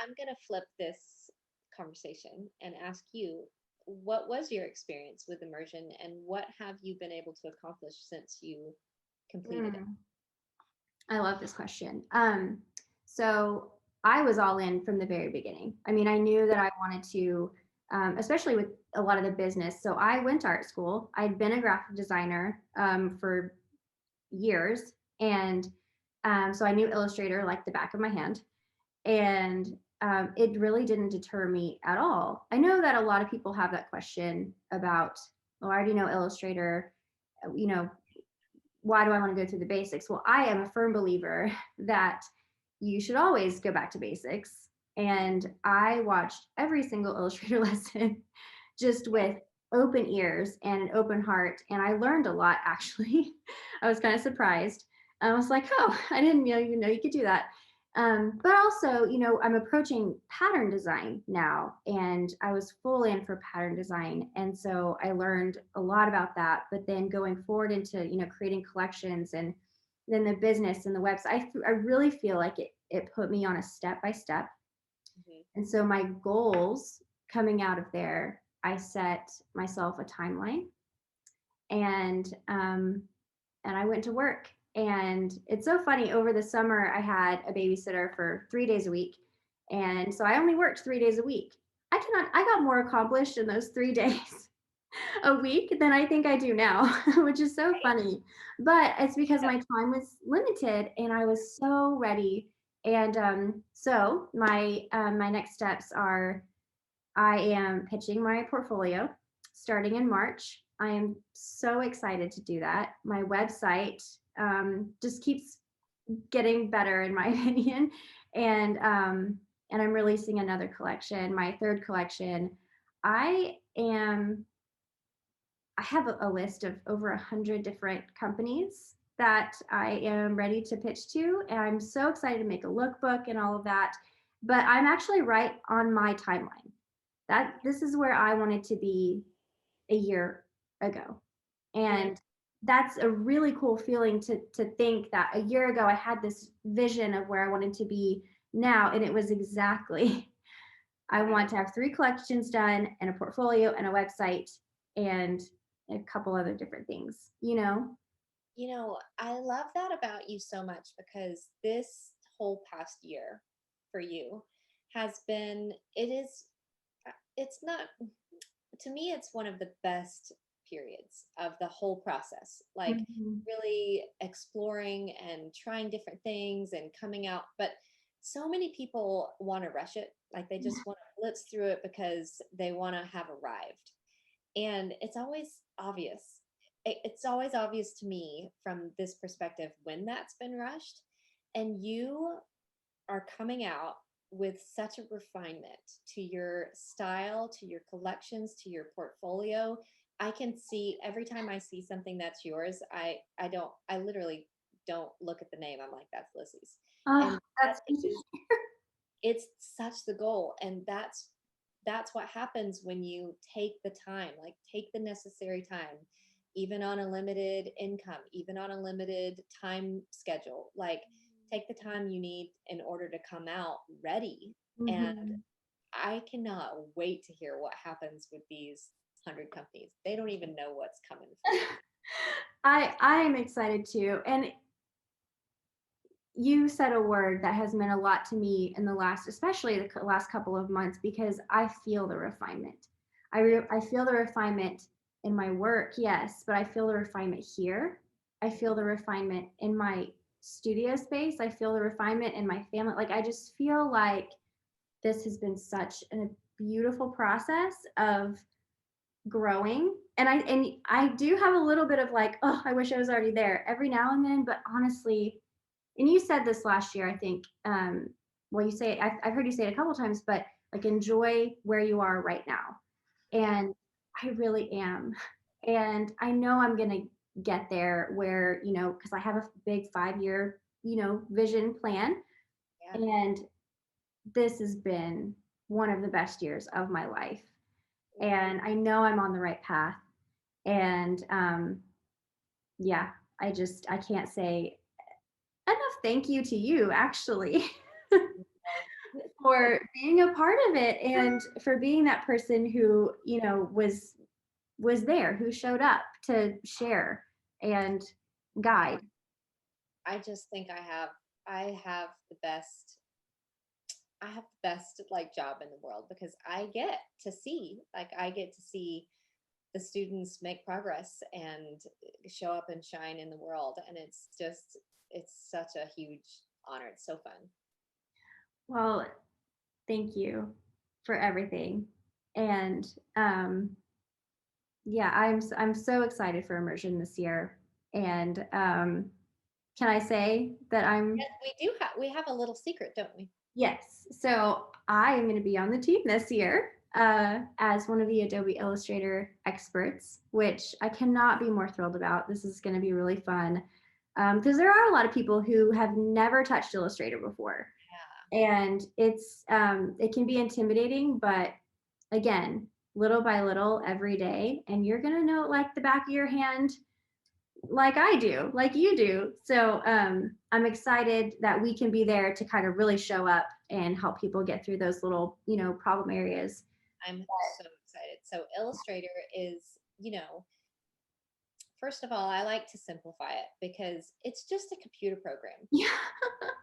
I'm going to flip this conversation and ask you, what was your experience with immersion and what have you been able to accomplish since you completed it? I love this question. So I was all in from the very beginning. I mean, I knew that I wanted to, especially with a lot of the business. So I went to art school. I'd been a graphic designer for years. And so I knew Illustrator like the back of my hand. And it really didn't deter me at all. I know that a lot of people have that question about, oh, I already know Illustrator, you know, why do I want to go through the basics? Well, I am a firm believer that you should always go back to basics. And I watched every single Illustrator lesson just with open ears and an open heart. And I learned a lot, actually. I was kind of surprised. I was like, oh, I didn't know you could do that. But also, I'm approaching pattern design now, and I was full in for pattern design. And so I learned a lot about that. But then going forward into, creating collections and then the business and the website, I really feel like it put me on a step by step. Mhm. And so my goals coming out of there, I set myself a timeline, and I went to work. And it's so funny. Over the summer, I had a babysitter for 3 days a week, and so I only worked 3 days a week. I got more accomplished in those 3 days a week than I think I do now, which is so Right. funny. But it's because Yep. my time was limited, and I was so ready. And so my next steps are, I am pitching my portfolio starting in March. I am so excited to do that. My website just keeps getting better, in my opinion, and I'm releasing another collection, my third collection. I am I have a list of over 100 different companies that I am ready to pitch to, and I'm so excited to make a lookbook and all of that. But I'm actually right on my timeline. That this is where I wanted to be a year ago. Mhm. And that's a really cool feeling to think that a year ago I had this vision of where I wanted to be now, and it was exactly I Wow. want to have 3 collections done and a portfolio and a website and a couple other different things. I love that about you so much because this whole past year for you has been, it's not, to me, it's one of the best periods of the whole process. Like Mhm. really exploring and trying different things and coming out. But so many people want to rush it. Like they just want to blitz through it because they want to have arrived. And it's always obvious. It's always obvious to me from this perspective when that's been rushed. And you are coming out with such a refinement to your style, to your collections, to your portfolio. I can see every time I see something that's yours, I literally don't look at the name. I'm like, that's Lissie's. Oh, And that's that's because it's such the goal. And that's what happens when you take the time, like take the necessary time, even on a limited income, even on a limited time schedule, like take the time you need in order to come out ready. And Mhm. I cannot wait to hear what happens with these 100 companies. They don't even know what's coming for you. I am excited too. And you said a word that has meant a lot to me in the last, especially the last couple of months, because I feel the refinement. I feel the refinement in my work, yes, but I feel the refinement here. I feel the refinement in my studio space. I feel the refinement in my family. Like I just feel like this has been such a beautiful process of growing. And I do have a little bit of like, oh, I wish I was already there every now and then, but honestly, and you said this last year, I think. Well, you say it, I've heard you say it a couple times, but like enjoy where you are right now. Yeah. And I really am. And I know I'm gonna get there where, because I have a big 5 year, vision plan. Yeah. And this has been one of the best years of my life. And I know I'm on the right path. And yeah, I can't say enough thank you to you, actually. for being a part of it and for being that person who, was there, who showed up to share and guide. I just think I have the best like job in the world because I get to see the students make progress and show up and shine in the world. And it's such a huge honor. It's so fun. Well, thank you for everything. And yeah, I'm so excited for immersion this year. And can I say that I'm Yes, we have a little secret, don't we? yes. So I am going to be on the team this year as one of the Adobe Illustrator experts, which I cannot be more thrilled about. This is going to be really fun because there are a lot of people who have never touched Illustrator before, and it can be intimidating, but again, little by little every day, and you're going to know it like the back of your hand, like I do, like you do. So I'm excited that we can be there to kind of really show up and help people get through those little, problem areas. I'm so excited. So Illustrator is, first of all, I like to simplify it because it's just a computer program. Yeah.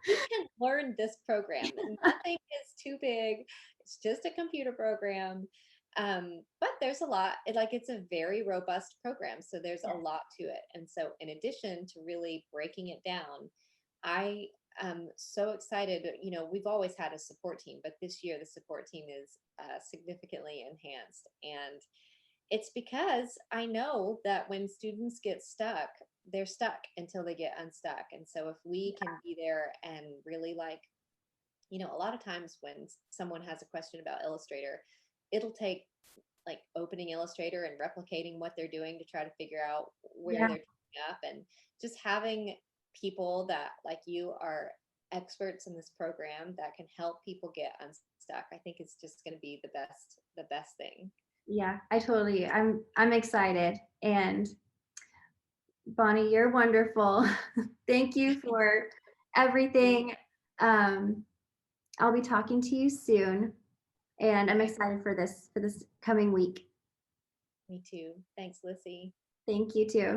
You can learn this program. Nothing is too big. It's just a computer program. But there's a lot, it's a very robust program. So there's a lot to it. And so, in addition to really breaking it down, I am so excited. We've always had a support team, but this year the support team is significantly enhanced. And it's because I know that when students get stuck, they're stuck until they get unstuck. And so if we can be there and really a lot of times when someone has a question about Illustrator, it'll take like opening Illustrator and replicating what they're doing to try to figure out where Yeah. they're up, and just having people that like you are experts in this program that can help people get unstuck. I think it's just going to be the best thing. Yeah, I'm excited. And Bonnie, you're wonderful. Thank you for everything. Um, I'll be talking to you soon, and I'm excited for this coming week. Me too. Thanks, Lissie. Thank you too.